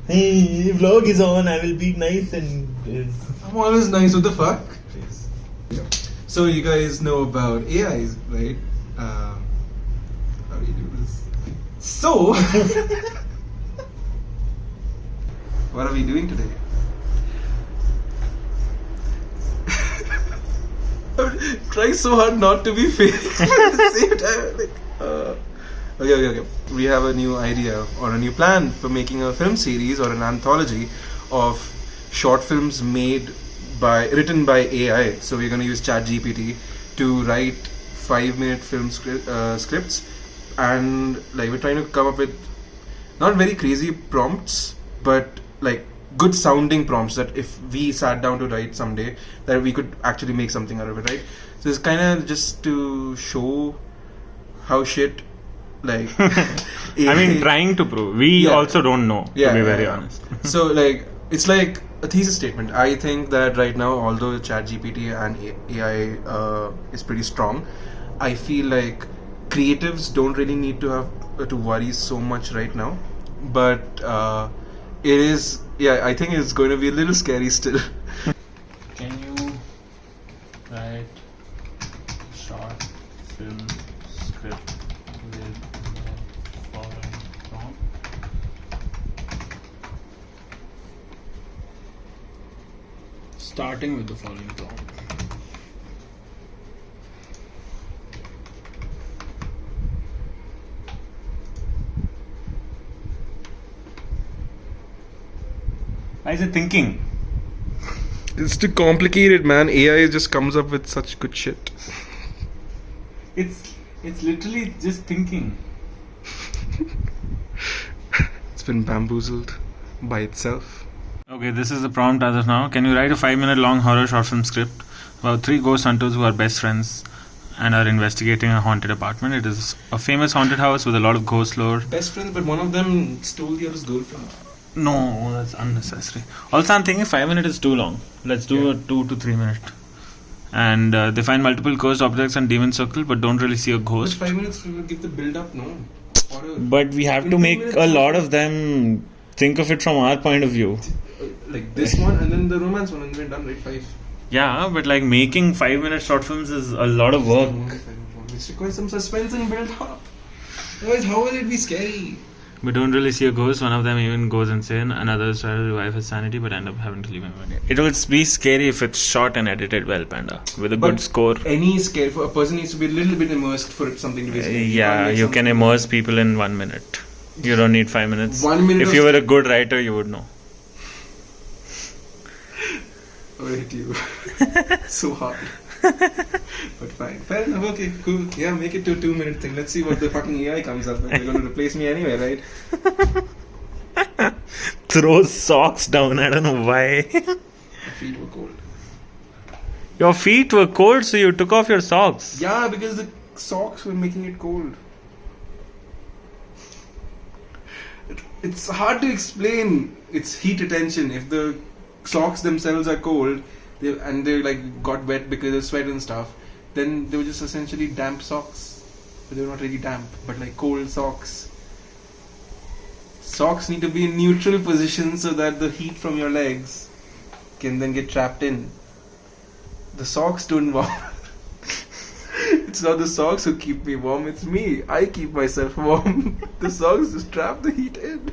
Hey, vlog is on. I will be nice and. I'm always nice. What the fuck? So you guys know about AIs, right? How do you do this? So, what are we doing today? I'm trying so hard not to be fake, but at the same time, okay. We have a new idea or a new plan for making a film series or an anthology of short films written by AI. So we're going to use ChatGPT to write 5-minute film scripts, and like we're trying to come up with not very crazy prompts, but like good sounding prompts that if we sat down to write someday, that we could actually make something out of it, right? So it's kind of just to show how shit like I mean, trying to prove. We also don't know, to be very honest. So like it's like a thesis statement. I think that right now, although ChatGPT and AI is pretty strong, I feel like creatives don't really need to have to worry so much right now. But it is, I think it's going to be a little scary still. Can you write short film script with the following prompt? Starting with the following prompt. Why is it thinking? It's too complicated, man. AI just comes up with such good shit. It's literally just thinking. It's been bamboozled by itself. Okay, this is the prompt as of now. Can you write a 5-minute long horror short film script about 3 ghost hunters who are best friends and are investigating a haunted apartment? It is a famous haunted house with a lot of ghost lore. Best friends, but one of them stole your girlfriend. No, that's unnecessary. Also, I'm thinking 5 minutes is too long. Let's do a 2 to 3 minute. And they find multiple cursed objects and demon circle, but don't really see a ghost. But 5 minutes will give the build up, no? But we have to make a lot of them think of it from our point of view. Like this one and then the romance one, and we're done, right? 5. Yeah, but like making 5-minute short films is a lot of work. It requires some suspense and build up. Otherwise, how will it be scary? We don't really see a ghost. One of them even goes insane, and others try to revive his sanity but end up having to leave him. It will be scary if it's shot and edited well, Panda, with a good score. Any scare for a person needs to be a little bit immersed for something to be scary. You can immerse people in 1 minute. You don't need 5 minutes. 1 minute. If you were a good writer, you would know. I hate you. So hard. But fine. Fair enough. Okay, cool. Yeah, make it to a 2-minute thing. Let's see what the fucking AI comes up with. They're going to replace me anyway, right? Throws socks down. I don't know why. My feet were cold. Your feet were cold, so you took off your socks. Yeah, because the socks were making it cold. It's hard to explain. It's heat retention. If the socks themselves are cold, they like got wet because of sweat and stuff, then they were just essentially damp socks. But they were not really damp, but like cold socks. Socks need to be in neutral position so that the heat from your legs can then get trapped in. The socks don't warm. It's not the socks who keep me warm, it's me. I keep myself warm. The socks just trap the heat in.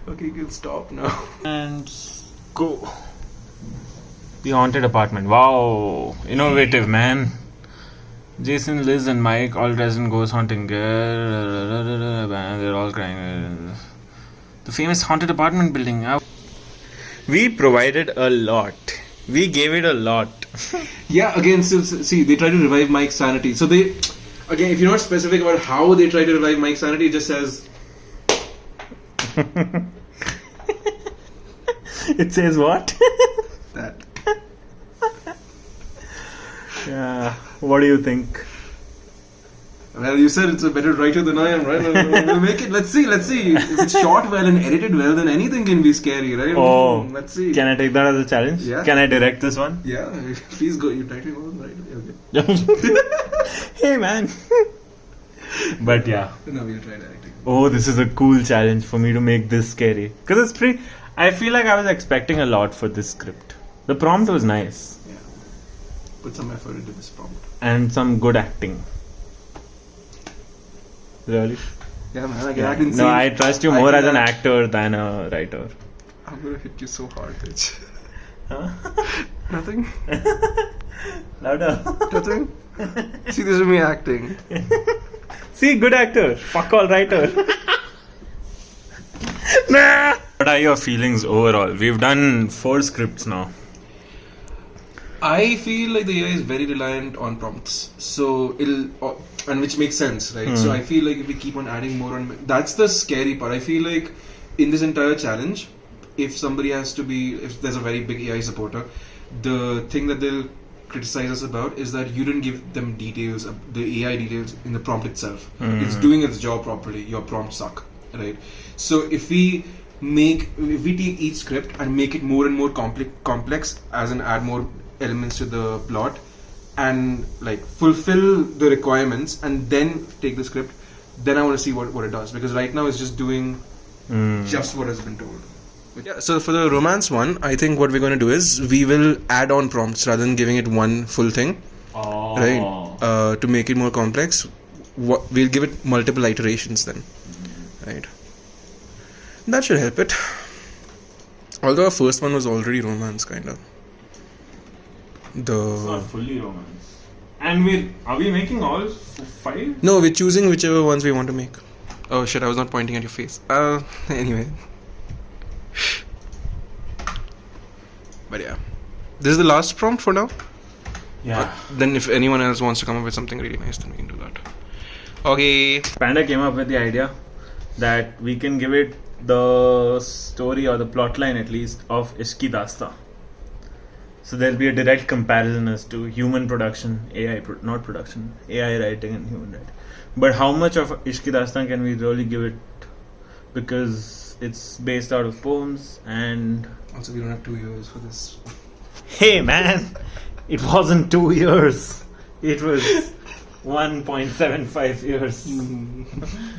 Okay, you can stop now. And go. The haunted apartment. Wow. Innovative, man. Jason, Liz and Mike all dressed in ghost haunting gear. They're all crying. The famous haunted apartment building. We provided a lot. We gave it a lot. Yeah, again, so see, they try to revive Mike's sanity. So they, again, if you're not specific about how they try to revive Mike's sanity, it just says... It says what? That. Yeah. What do you think? Well, you said it's a better writer than I am, right? We'll make it. Let's see. If it's shot well and edited well, then anything can be scary, right? Oh, let's see. Can I take that as a challenge? Yeah. Can I direct this one? Yeah, please go. You type it all right. Okay. Hey, man. But yeah. No, we'll try directing. Oh, this is a cool challenge for me to make this scary. Because it's pretty. I feel like I was expecting a lot for this script. The prompt was nice. Yeah. Put some effort into this prompt. And some good acting. Really? Yeah, man. I can act in No, scenes. I trust you more as an actor than a writer. I'm gonna hit you so hard, bitch. Huh? Nothing? Louder. Nothing? See, this is me acting. See, good actor. Fuck all writer. Nah. What are your feelings overall? We've done 4 scripts now. I feel like the AI is very reliant on prompts, so and which makes sense, right? So I feel like if we keep on adding more on, that's the scary part. I feel like in this entire challenge, if there's a very big AI supporter, the thing that they'll criticize us about is that you didn't give them details, the AI details in the prompt itself. It's doing its job properly. Your prompts suck, right? So if we take each script and make it more and more complex, as in add more elements to the plot and like fulfill the requirements and then take the script, then I want to see what it does, because right now it's just doing just what has been told. Yeah, so for the romance one, I think what we're going to do is we will add on prompts rather than giving it one full thing. Right, to make it more complex, we'll give it multiple iterations then. Right, that should help it. Although our first one was already romance, kind of. It's not fully romance. And are we making all 5? No, we're choosing whichever ones we want to make. Oh shit, I was not pointing at your face. Anyway. But yeah, this is the last prompt for now. Yeah. Then if anyone else wants to come up with something really nice, then we can do that. Okay. Panda came up with the idea that we can give it the story or the plot line at least of Ishki Dasta. So there'll be a direct comparison as to human production, AI writing and human writing. But how much of Ishki Dasta can we really give it? Because it's based out of poems and... Also, we don't have 2 years for this. Hey man! It wasn't 2 years. It was 1.75 years.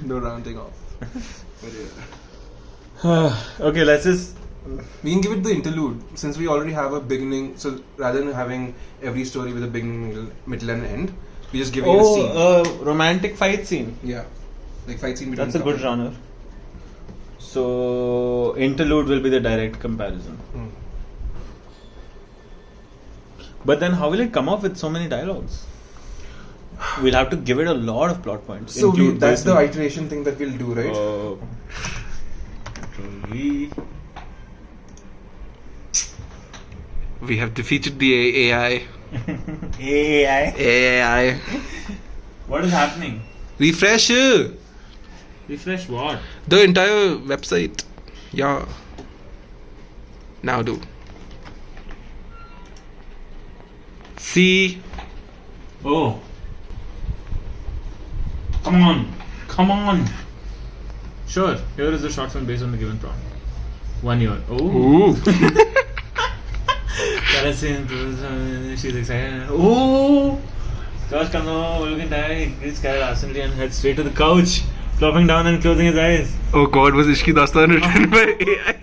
No rounding off. But yeah. Okay, let's just... We can give it the interlude, since we already have a beginning. So rather than having every story with a beginning, middle and end, we just give it a scene. Oh, romantic fight scene. Yeah, like fight scene between. That's a good genre. So interlude will be the direct comparison. But then how will it come up with so many dialogues? We'll have to give it a lot of plot points. So that's the iteration thing that we'll do, right? We have defeated the AI. AI. What is happening? Refresh. Refresh what? The entire website. Yeah. Now do. See. Oh. Come on. Sure. Here is the short film based on the given prompt. 1 year. Oh. She's excited. Oh! Josh comes over, looking tired, he greets Carol absently and heads straight to the couch, flopping down and closing his eyes. Oh God, was Ishki Dasta written by AI?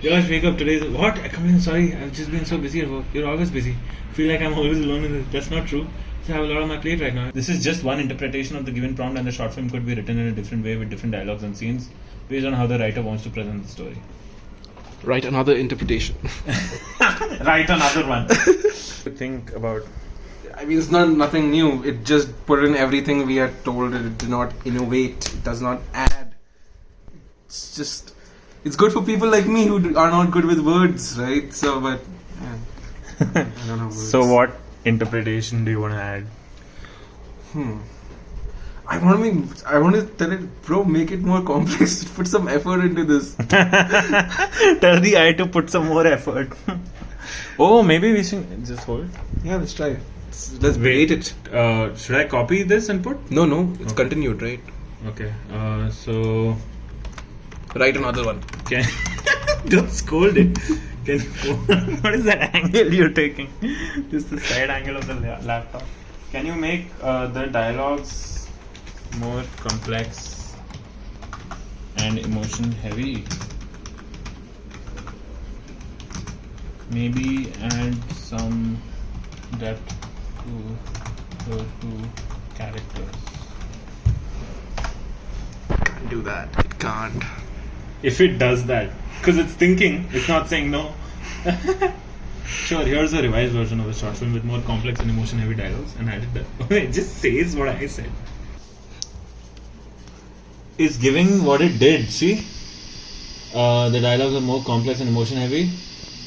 Josh, wake up today. What? Come in, sorry, I've just been so busy at work. You're always busy. Feel like I'm always alone in this. That's not true. I have a lot on my plate right now. This is just one interpretation of the given prompt, and the short film could be written in a different way with different dialogues and scenes based on how the writer wants to present the story. Write another interpretation. Write another one. Think about. I mean, it's nothing new. It just put in everything we had told. It did not innovate. It does not add. It's just. It's good for people like me who are not good with words, right? So, but yeah. I don't know words. So, what interpretation do you want to add? I want to tell it, bro, make it more complex. Put some effort into this. Tell the AI to put some more effort. Oh, maybe we should just hold. Yeah, let's try. Let's wait it. Should I copy this and put? No, it's continued, right? Okay. So write another one. Don't scold it. What is that angle you're taking? Just the side angle of the laptop. Can you make the dialogues more complex and emotion heavy. Maybe add some depth to her two characters. Do that. It can't. If it does that, because it's thinking, it's not saying no. Sure, here's a revised version of the short film with more complex and emotion heavy dialogues, and I did that. It just says what I said. It's giving what it did, see? The dialogues are more complex and emotion heavy.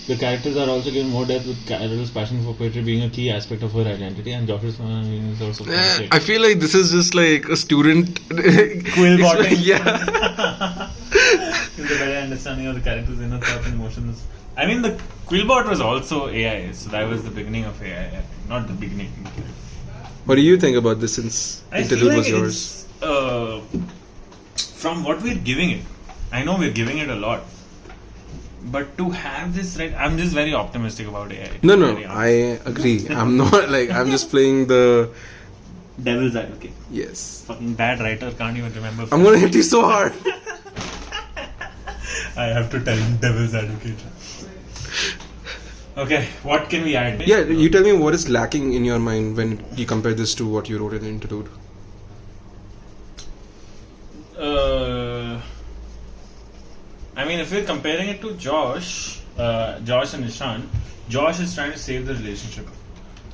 The characters are also given more depth, with Carol's passion for poetry being a key aspect of her identity, and Josh's is also I feel like this is just like a student quill botting. Yeah. With a better understanding of the character's inner thoughts and emotions. I mean, the Quillbot was also AI, so that was the beginning of AI. I think. Not the beginning. What do you think about this since I interlude feel like was yours? It's, from what we're giving it, I know we're giving it a lot. But to have this, right, I'm just very optimistic about AI. No, I agree. I'm not like, I'm just playing the devil's advocate. Yes. Fucking bad writer can't even remember. I'm gonna hit you so hard. I have to tell him devil's advocate. Okay, what can we add? Yeah, you tell me what is lacking in your mind when you compare this to what you wrote in the interlude. I mean, if we're comparing it to Josh and Ishan, Josh is trying to save the relationship.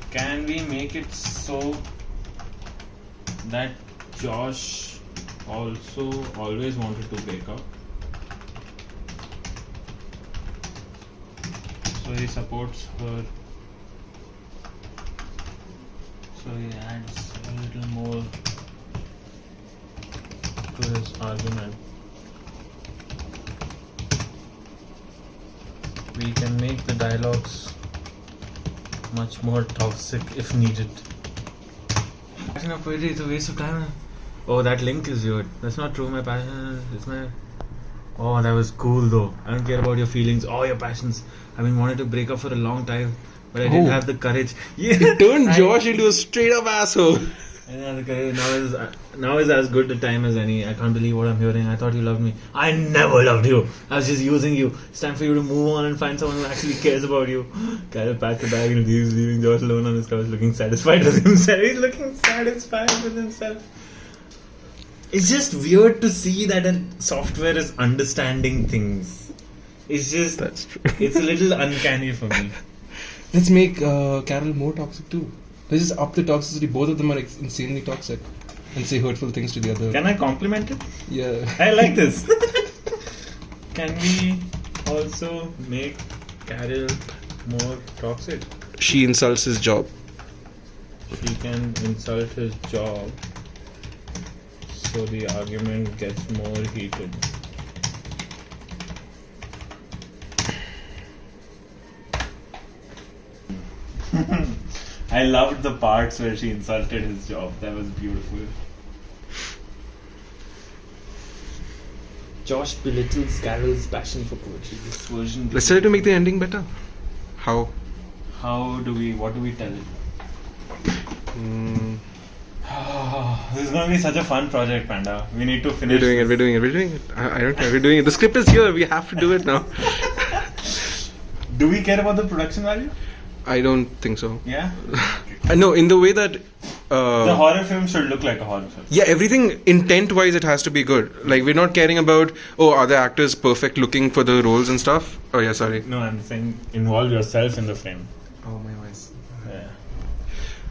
Can we make it so that Josh also always wanted to break up? So he supports her. So he adds a little more to his argument. We can make the dialogues much more toxic if needed. Passion of poetry is a waste of time. Oh, that link is weird. That's not true. My passion is my. Oh, that was cool though. I don't care about your feelings or your passions. I've been wanting to break up for a long time, but I didn't have the courage. Yeah, It turned Josh into a straight up asshole. I didn't have the courage. Now is as good a time as any. I can't believe what I'm hearing. I thought you loved me. I never loved you. I was just using you. It's time for you to move on and find someone who actually cares about you. Carol packs the bag and leaves, leaving Josh alone on his couch, looking satisfied with himself. He's looking satisfied with himself. It's just weird to see that a software is understanding things. It's just... That's true. It's a little uncanny for me. Let's make Carol more toxic too. Let's just up the toxicity. Both of them are insanely toxic and say hurtful things to the other. Can I compliment it? Yeah. I like this. Can we also make Carol more toxic? She insults his job. She can insult his job, so the argument gets more heated. I loved the parts where she insulted his job. That was beautiful. Josh belittles Carol's passion for poetry. This version. Let's try to make the ending better. How? What do we tell it? This is going to be such a fun project, Panda. We need to finish. We're doing it. I don't care. We're doing it. The script is here. We have to do it now. Do we care about the production value? I don't think so. Yeah? No, in the way that... the horror film should look like a horror film. Yeah, everything intent-wise it has to be good. Like, we're not caring about, are the actors perfect looking for the roles and stuff? Oh, yeah, sorry. No, I'm saying involve yourself in the frame. Oh, my voice. Yeah.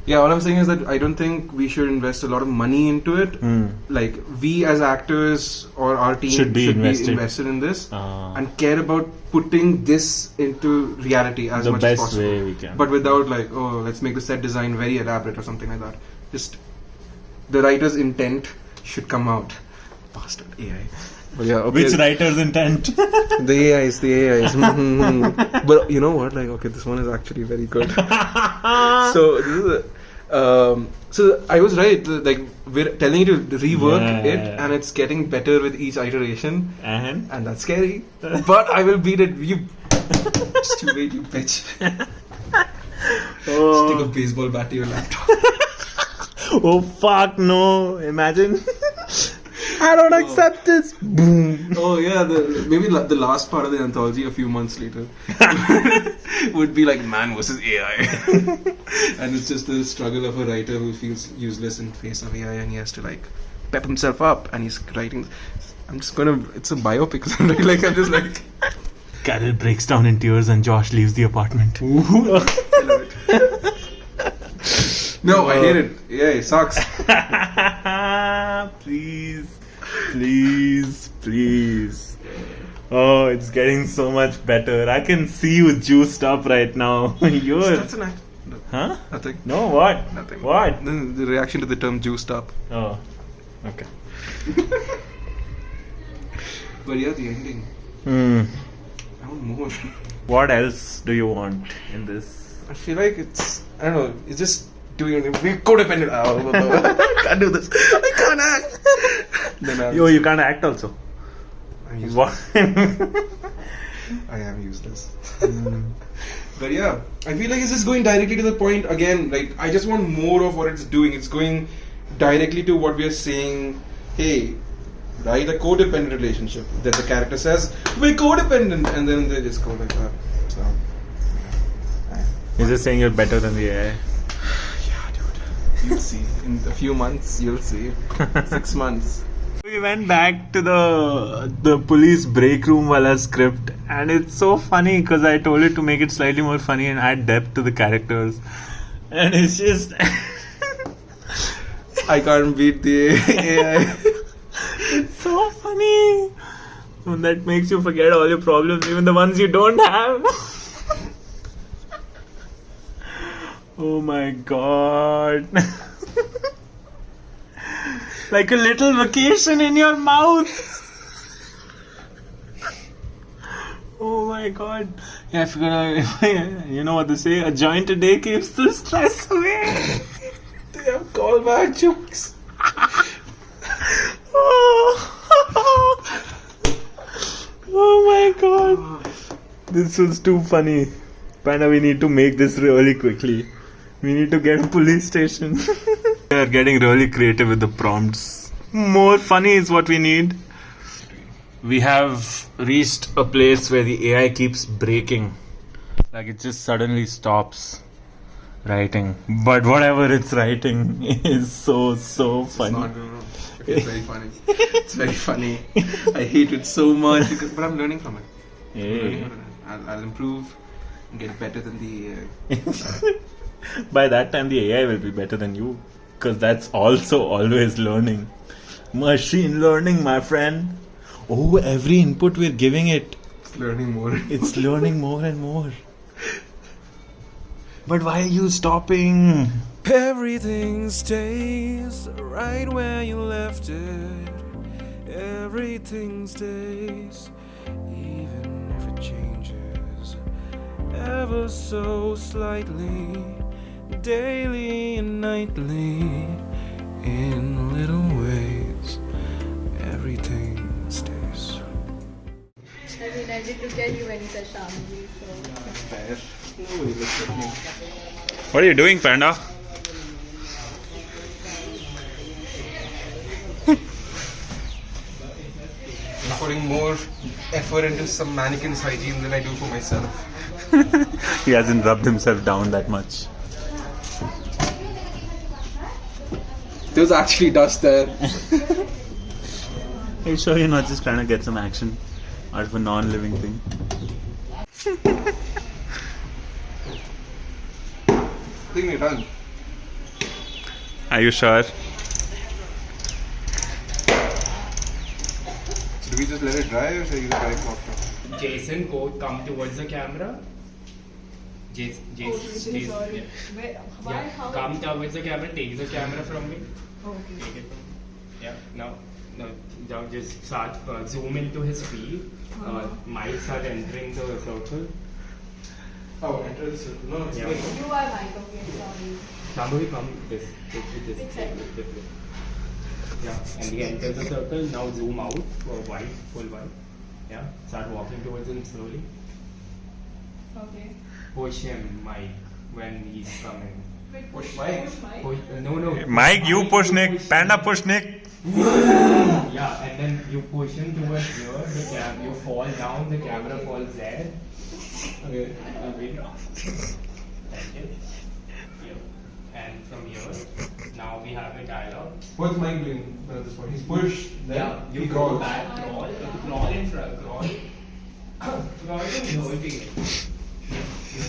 Yeah, all I'm saying is that I don't think we should invest a lot of money into it. Like, we as actors or our team Should be invested in this and care about putting this into reality as much as possible. The best way we can. But without like, let's make the set design very elaborate or something like that. Just the writer's intent should come out. Bastard AI. But yeah, okay. Which writer's intent? The AIs. But you know what? Like, okay, this one is actually very good. So this is so I was right. Like, we're telling you to rework it, and it's getting better with each iteration, and that's scary. But I will beat it. You just you wait, you bitch. Stick a baseball bat to your laptop. Oh fuck no! Imagine. I don't accept this. Boom. Oh yeah, maybe the last part of the anthology a few months later would be like man versus AI, and it's just the struggle of a writer who feels useless in face of AI, and he has to like pep himself up, and he's writing. It's a biopic, like I'm just like. Carol breaks down in tears, and Josh leaves the apartment. I love it. No, I hate it. Yeah, it sucks. Please. Oh, it's getting so much better. I can see you juiced up right now. That's an act. No, Huh? nothing. No, what? Nothing. What? The reaction to the term juiced up. Oh, okay. But yeah, the ending. I want more. What else do you want in this? I feel like I don't know, it's just doing everything. We're codependent. I can't do this. I can't act. Then You can't act also. I'm useless. What? I am useless. But yeah, I feel like it's just going directly to the point again. Like, I just want more of what it's doing. It's going directly to what we are saying. Hey, write a codependent relationship. Then the character says, we're codependent. And then they just go like that. So, yeah. You're just saying you're better than the AI. Yeah, dude. You'll see. In a few months, you'll see. 6 months. We went back to the police break room wala script, and it's so funny because I told it to make it slightly more funny and add depth to the characters, and it's just I can't beat the AI. it's so funny. And that makes you forget all your problems, even the ones you don't have. Oh my god. Like a little vacation in your mouth. Oh my god. Yeah, I forgot. You know what they say? A joint a day keeps the stress away. They have callback jokes. Oh my god. This was too funny. Panda, we need to make this really quickly. We need to get a police station. We are getting really creative with the prompts. More funny is what we need. We have reached a place where the AI keeps breaking. Like it just suddenly stops writing. But whatever it's writing is so funny. It's not going wrong. It's very funny. It's very funny. I hate it so much, but I'm learning from it. Yeah. I'll improve and get better than the By that time the AI will be better than you, because that's also always learning. Machine learning, my friend. Oh, every input we're giving it, It's learning more. it's learning more and more. But why are you stopping? Everything stays right where you left it. Everything stays, even if it changes ever so slightly, daily and nightly, in little ways. Everything stays. I mean, I did look at you when you said Shamji, so. Fair. Nobody looks at me. What are you doing, Panda? I'm putting more effort into some mannequin's hygiene than I do for myself. He hasn't rubbed himself down that much. There's actually dust there. Are you sure you're not just trying to get some action out of a non-living thing? I think we're done. Are you sure? Do we just let it dry or should I use a dry cloth? Jason, come towards the camera. Jason, Sorry. yeah. Why? Yeah. How? Come towards the camera. Take the camera from me. Okay. Take it. Yeah. Now just start zoom into his feet. Might start entering the circle. Oh, enter the circle. No, it's Yeah. like You are right, okay, sorry. Shambhavi, come this. This Exactly. this way. Yeah. And he enters the circle. Now zoom out for wide, full wide. Yeah. Start walking towards him slowly. Okay. Push him, Mike, when he's coming. Push Mike. No. Mike, you push Nick. Panda push Nick. Yeah, and then you push him towards here. You fall down. The camera falls there. Okay. Thank you. Here. And from here, now we have a dialogue. What's Mike doing at this point? He's pushed. Then Yeah, you he go crawls. back, crawl in front, crawl. Crawl in here.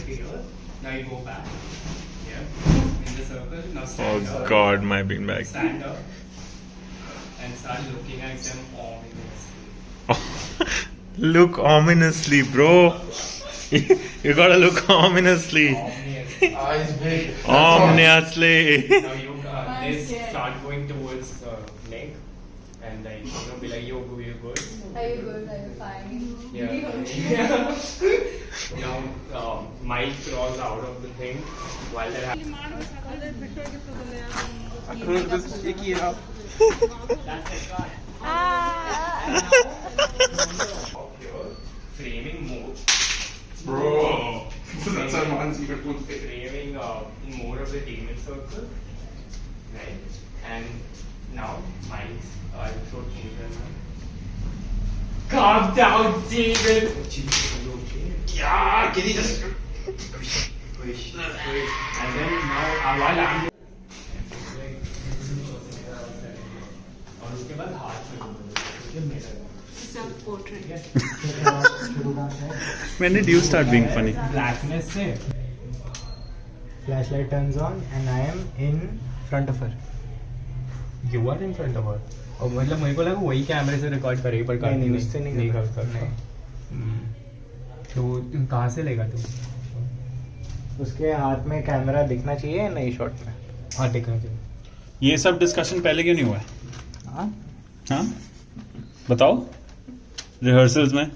Here. Now you go back. Yeah. In the circle. Now stand up. Oh God, my beanbag. Stand up. And start looking at them ominously. Look ominously, bro. You gotta look ominously. Ominously. Eyes big. Ominously. Now you this start going towards neck. And like, be like, yo, you're good. Are you good? Are you fine? Yeah. Now, Mike crawls out of the thing while they're having. I couldn't just pick it up. That's it, guy. Framing mode. Bro. That's our man's even full face. Framing more of the demon circle. Right? And now, Mike's so children. Calm down, demon! Yeah, can you just... Push. And then now, while I'm और उसके बाद हाथ में Self portrait. When did you start being funny? Blackness से Flashlight turns on and I am in front of her. You are in front of her. और मतलब मेरे को लगा वही कैमरे से रिकॉर्ड करेगी पर करती नहीं उससे नहीं करता। तो कहाँ से लेगा तू? उसके हाथ में कैमरा दिखना चाहिए नई शॉट में। हाँ दिखना चाहिए। ये सब डिस्कशन पहले क्यों नहीं हुआ है? हाँ हाँ? बताओ रिहर्सल्स में।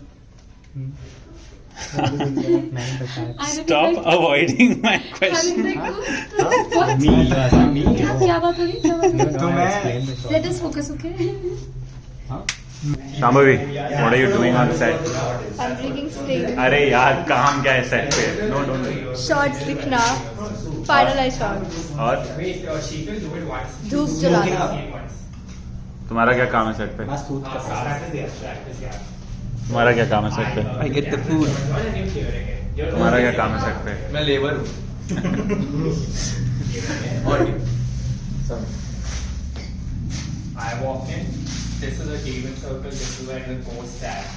नहीं बताया। Stop avoiding my question. क्या बात हो रही? क्या बात हो रही? तो मैं Let us focus, okay? Shambhavi, what are you doing on set? I'm drinking steak. अरे यार काम क्या है सेट पे? No, don't. Shots दिखना. Finalize shots. और शीतल do it once. धूप जलाना. तुम्हारा क्या काम है सेट पे? बस सूट का Practice यार. तुम्हारा क्या काम है सेट पे? I get the food. तुम्हारा क्या काम है सेट पे? मैं लेबर हूँ. I walk in. This is a demon circle. This is where the ghost stands.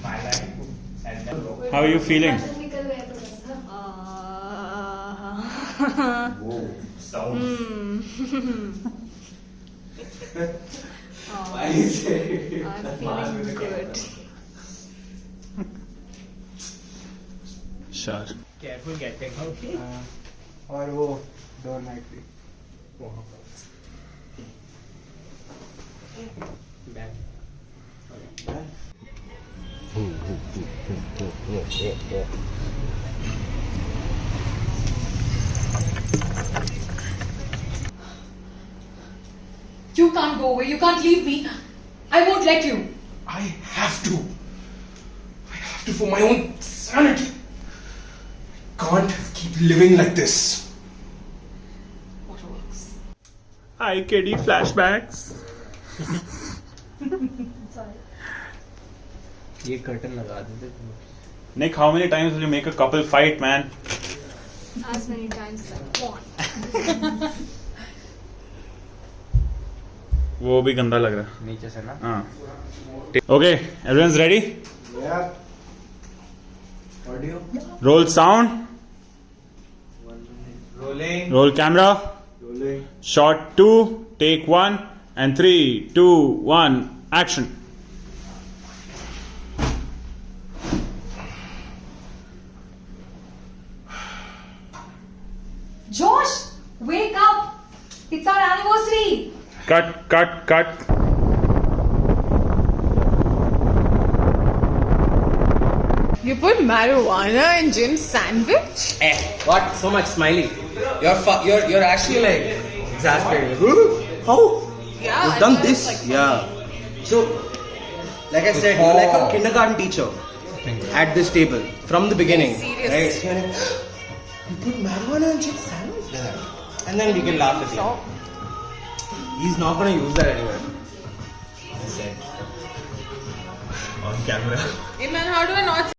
My life. And then How are you feeling? I'm feeling good. Sure. careful getting okay. और वो door night भी Back. You can't go away. You can't leave me. I won't let you. I have to. I have to for my own sanity. Can't keep living like this. Waterworks. Hi, kitty flashbacks. ये curtain लगा देते Nick, how many times will you make a couple fight, man? As many times as I want. वो भी गंदा लग रहा नीचे से ना है हाँ Okay, everyone's ready? यार audio Roll sound, rolling roll camera. Rolling Shot 2, take 1, and 3, 2, 1, action. Josh, wake up. It's our anniversary. Cut. You put marijuana in Jim's sandwich? Eh, what? So much smiley. You're actually like exasperated. How? Yeah. You've I done thought this? it was Yeah. So, like I said, you're like a kindergarten teacher at this table from the beginning. Seriously. Right? So you're like, you put marijuana in Jim's sandwich? And then we can laugh at him. He's not gonna use that anyway. I said. On camera. Hey man, how do I not?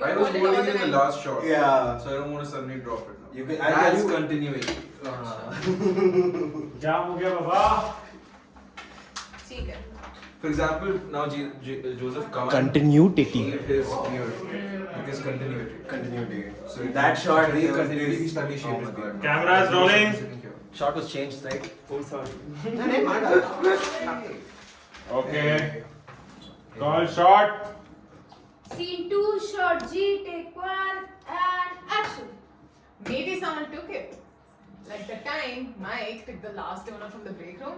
I was holding it in the last shot. Yeah. So I don't want to suddenly drop it now. You can. That's continuing. Jam ho gaya baba. ठीक है. For example, now Joseph Kamal Continuity. shaved his beard. Because continuity. Continuity. So That shot very was continuity. He this- suddenly shaved his beard. Camera is rolling. Shot was changed, right? Oh, sorry. Okay. Call shot. Scene 2, shot G, take 1, and action. Maybe someone took it. Like the time Mike took the last donut from the break room.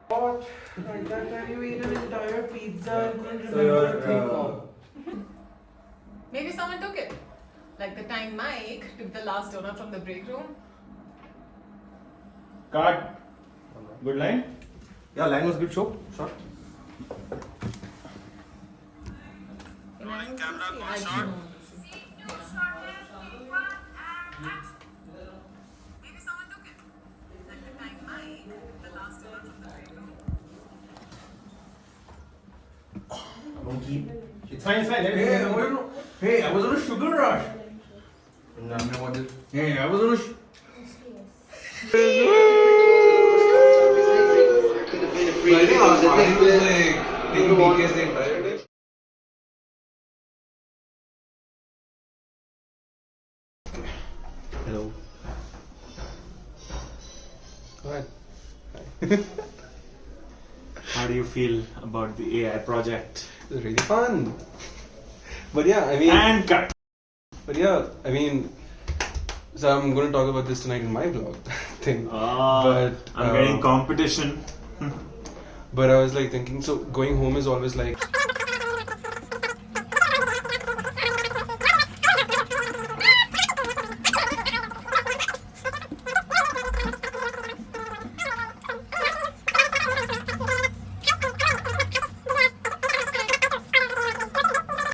What? Like that time you ate an entire pizza and couldn't So remember Maybe someone took it. Like the time Mike took the last donut from the break room. Cut. Good line. Yeah, line was good. Show. Shot. Rolling camera, call shot. Maybe someone took it. Like the time Mike took the last donut from the break room. Don't keep. It's fine. It's fine. Let me. Hey, I was on a sugar rush. No. Hey, I was on a. I think was like taking BTS the entire day. Hello. Go ahead. How do you feel about the AI project? It was really fun. But yeah, I mean. And cut. But yeah, I mean. So I'm going to talk about this tonight in my vlog thing. I'm getting competition. But I was like thinking, so going home is always like.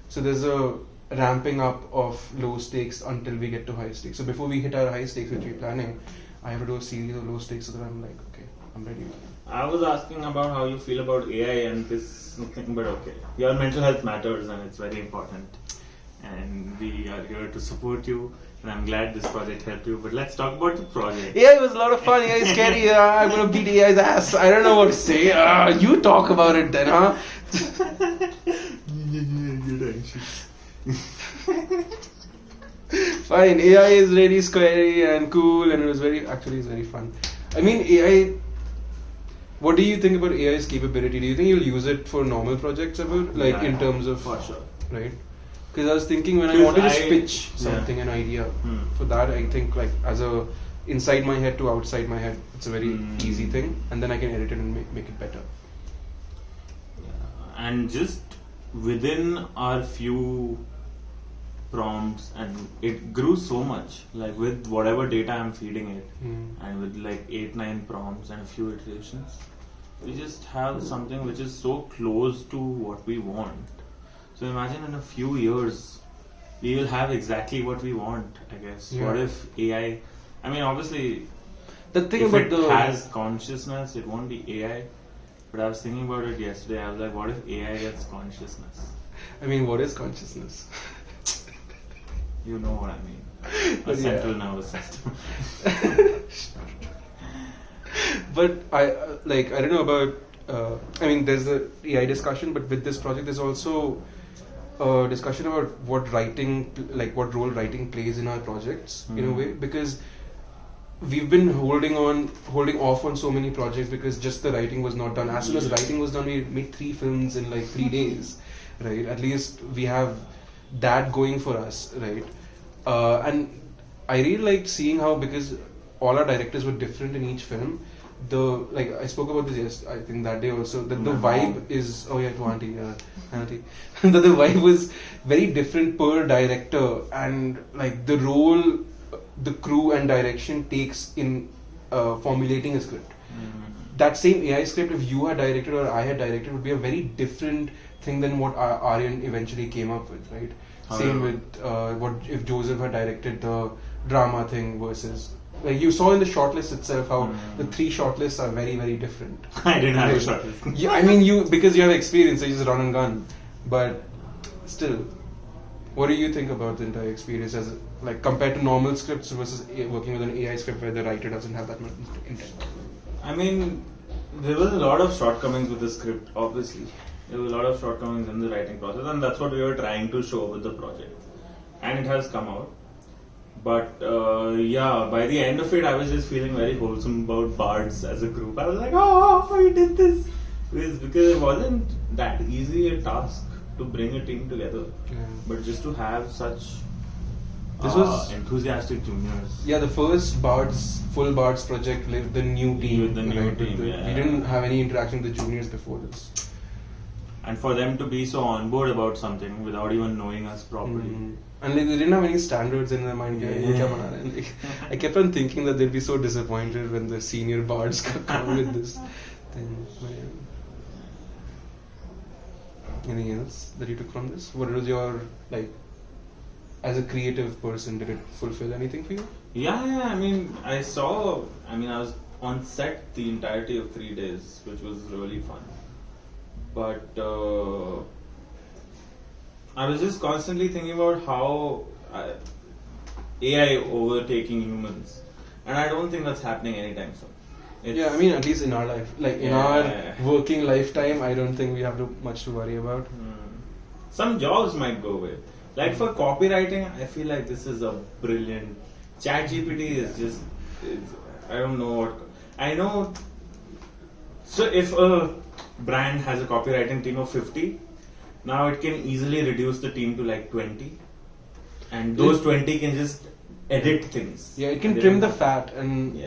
So there's a ramping up of low stakes until we get to high stakes. So before we hit our high stakes, which we're planning, I have to do a series of low stakes so that I'm like, okay, I'm ready. I was asking about how you feel about AI and this thing, but okay. Your mental health matters and it's very important. And we are here to support you. And I'm glad this project helped you. But let's talk about the project. Yeah, it was a lot of fun. AI is scary. I'm gonna beat AI's ass. I don't know what to say. You talk about it then, huh? You're anxious. Fine. AI is really scary and cool, and it was it's very fun. I mean, AI. What do you think about AI's capability? Do you think you'll use it for normal projects ever, like Yeah, in terms of for sure. right? Because I was thinking when I Because want to just I- pitch yeah. something, an idea, Hmm. for that I think like as a inside my head to outside my head, it's a very easy thing, and then I can edit it and make it better. And just within our few prompts, and it grew so much, like with whatever data I'm feeding it, and with like 8-9 prompts and a few iterations, we just have something which is so close to what we want. So imagine in a few years we will have exactly what we want, I guess. Yeah. What if AI I mean, obviously, The thing if about it the has consciousness, it won't be AI. But I was thinking about it yesterday. I was like, what if AI gets consciousness? I mean, what is consciousness? You know what I mean. A Yeah. central nervous system. But I don't know about. I mean, there's the AI discussion, but with this project, there's also a discussion about what role writing plays in our projects in a way, because we've been holding off on so many projects because just the writing was not done. As soon as writing was done, we made 3 films in like 3 days, right? At least we have that going for us, right? And I really liked seeing how, because all our directors were different in each film. I spoke about this I think that day also, that the vibe is to auntie, auntie. That the vibe was very different per director, and like the role the crew and direction takes in formulating a script. That same AI script, if you had directed or I had directed, would be a very different thing than what Aryan eventually came up with, right? Same with what if Joseph had directed the drama thing versus, like you saw in the shortlist itself how the 3 shortlists are very, very different. I didn't have a shortlist. Yeah, I mean, because you have experience, so you just run and gun. But still, what do you think about the entire experience as like compared to normal scripts versus working with an AI script where the writer doesn't have that much intent? I mean, there was a lot of shortcomings with the script, obviously. There were a lot of shortcomings in the writing process, and that's what we were trying to show with the project. And it has come out. But by the end of it, I was just feeling very wholesome about bards as a group. I was like, oh, we did this. Because it wasn't that easy a task to bring a team together. But just to have such This was enthusiastic juniors. Yeah, the first full Bards project with the new team. With the new team, We didn't have any interaction with the juniors before this. And for them to be so on board about something without even knowing us properly. And like, they didn't have any standards in their mind. I kept on thinking that they'd be so disappointed when the senior bards come with this thing. Anything else that you took from this? What was your, like, as a creative person, did it fulfill anything for you? Yeah, I mean, I was on set the entirety of 3 days, which was really fun. But I was just constantly thinking about how AI overtaking humans, and I don't think that's happening anytime soon. I mean, at least in our life, like in our working lifetime, I don't think we have much to worry about. Some jobs might go away. Like for copywriting, I feel like this is a brilliant. ChatGPT is just, I don't know what. I know. So if a brand has a copywriting team of 50, now it can easily reduce the team to like 20, and those 20 can just edit things. Yeah, it can trim the fat, and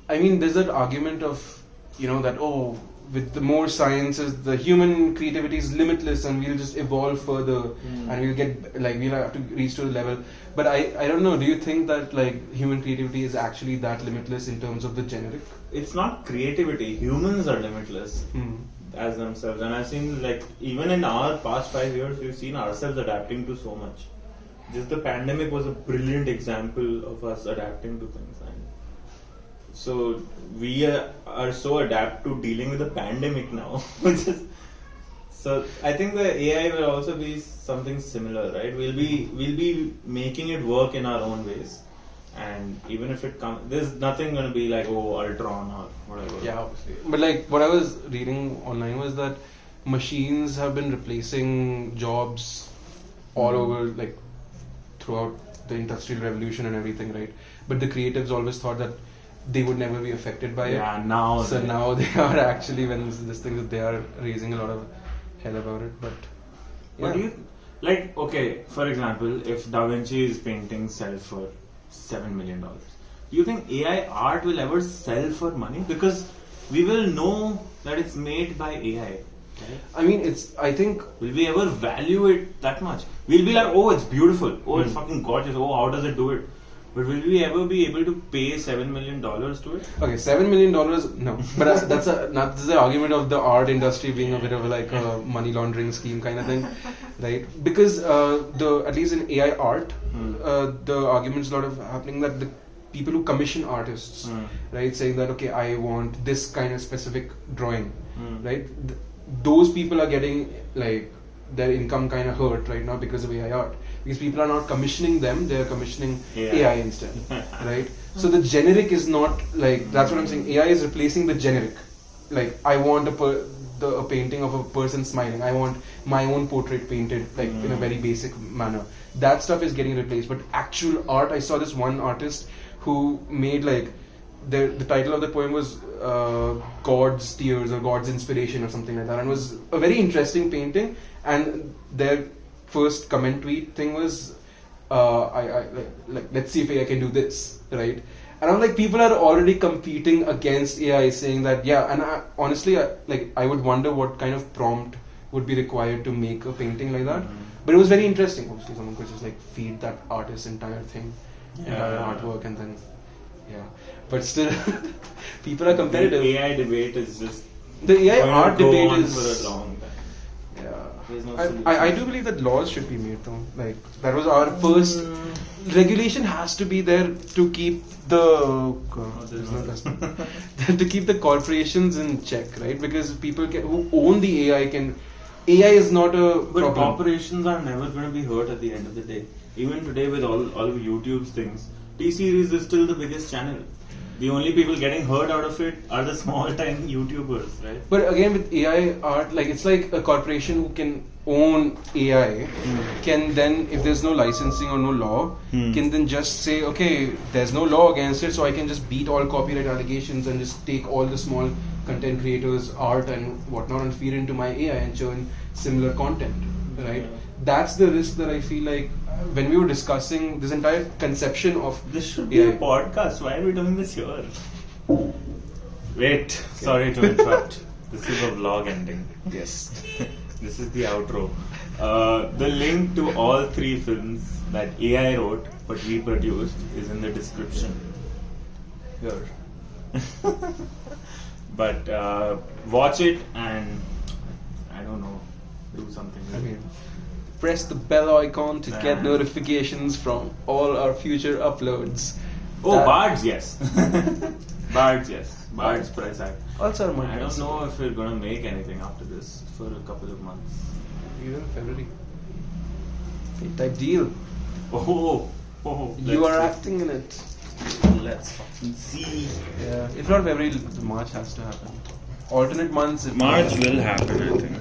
I mean, there's that argument of, that with the more sciences, the human creativity is limitless, and we'll just evolve further, and we'll have to reach to a level. But I don't know. Do you think that like human creativity is actually that limitless in terms of the generic? It's not creativity. Humans are limitless as themselves, and I've seen like even in our past 5 years, we've seen ourselves adapting to so much. Just the pandemic was a brilliant example of us adapting to things, and so we are so adept to dealing with the pandemic now, which is. So I think the AI will also be something similar, right? We'll be making it work in our own ways, and even if it comes, there's nothing going to be like Ultron or whatever. Yeah, obviously. But like what I was reading online was that machines have been replacing jobs all over, like throughout the industrial revolution and everything, right? But the creatives always thought that they would never be affected by it. Yeah, now. So now they are actually, when this thing that they are raising a lot of hell about it. But What do you like? Okay, for example, if Da Vinci's paintings sell for $7 million, do you think AI art will ever sell for money? Because we will know that it's made by AI. Right? I mean, I think. Will we ever value it that much? We'll be like, oh, it's beautiful. Oh, it's fucking gorgeous. Oh, how does it do it? But will we ever be able to pay $7 million to it? Okay, $7 million, no. But that's the argument of the art industry being a bit of like a money laundering scheme kind of thing, right? Because at least in AI art, the argument's a lot of happening that people who commission artists, right? Saying that, okay, I want this kind of specific drawing, right? Those people are getting like their income kind of hurt right now because of AI art. Because people are not commissioning them, they are commissioning AI instead, right? So the generic is not like, that's what I'm saying. AI is replacing the generic. Like, I want a painting of a person smiling. I want my own portrait painted like in a very basic manner. That stuff is getting replaced. But actual art, I saw this one artist who made like the title of the poem was God's Tears or God's Inspiration or something like that, and it was a very interesting painting. And their first comment tweet thing was, let's see if I can do this, right? And I'm like, people are already competing against AI, saying that, yeah. And honestly, I would wonder what kind of prompt would be required to make a painting like that. But it was very interesting. Obviously, someone could just like feed that artist's entire thing, entire artwork, and then But still, people are competitive. The AI debate is just the AI art debate is for a long time. I do believe that laws should be made though. Like, that was our first regulation has to be there to keep the to keep the corporations in check, right? Because people who own the AI AI is not a But problem. corporations are never going to be hurt at the end of the day. Even today with all of YouTube's things, T-Series is still the biggest channel. The only people getting hurt out of it are the small time YouTubers, right? But again, with AI art, like, it's like a corporation who can own AI can then, if there's no licensing or no law, can then just say, okay, there's no law against it, so I can just beat all copyright allegations and just take all the small content creators' art and whatnot and feed into my AI and churn similar content, right? That's the risk that I feel like when we were discussing this entire conception of This should be a podcast. Why are we doing this here? Wait, sorry to interrupt. This is a vlog ending. Yes. This is the outro. The link to all 3 films that AI wrote but we produced is in the description here. But watch it and I don't know, do something with it. Press the bell icon to get notifications from all our future uploads. Oh, bards, yes. Bards, yes. Bards press act. Also, I don't know if we're gonna make anything after this for a couple of months. Even February. Type deal. Oh, You are acting in it. Let's fucking see. Yeah. If not February, March has to happen. Alternate months. March will happen, I think.